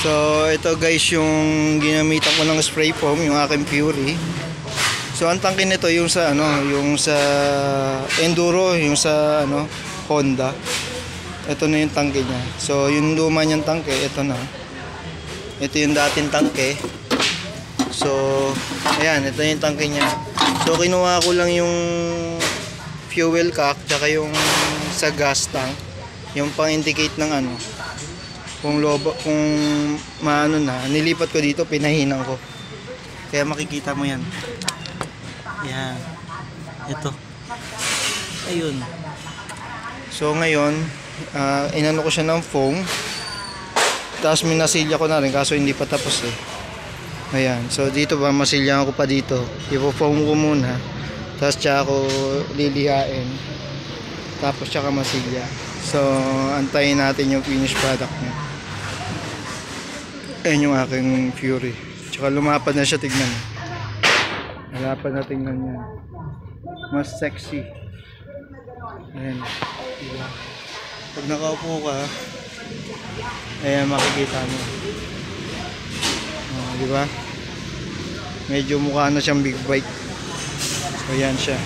So ito guys yung ginamitan ko ng spray foam, yung aking Fury. So ang tangke nito yung sa yung sa Enduro, yung sa Honda. Ito na yung tangke niya. So yung luma niyang tangke, ito na. Ito yung dating tangke. So ayan, ito yung tangke niya. So kinuha ko lang yung fuel cap tsaka yung sa gas tank, yung pang-indicate ng kung maano na, nilipat ko dito, pinahinang ko. Kaya makikita mo yan. Yan. Ito. Ayun. So ngayon, inano ko siya ng foam. Tapos minasilya ko na rin, kaso hindi pa tapos eh. Ayan. So dito ba, masilyahan ko pa dito. Ipo-foam ko muna. Tapos tsaka ko lilihain. Tapos tsaka masilya. So antayin natin yung finished product niya. Ayan yung aking Fury. Tsaka lumapad na siya, tignan. Lumapad na, tignan niya. Mas sexy. Ayan. Diba? Pag nakaupo ka, ayan makikita mo. Diba? Medyo mukha na siyang big bike. So ayan siya.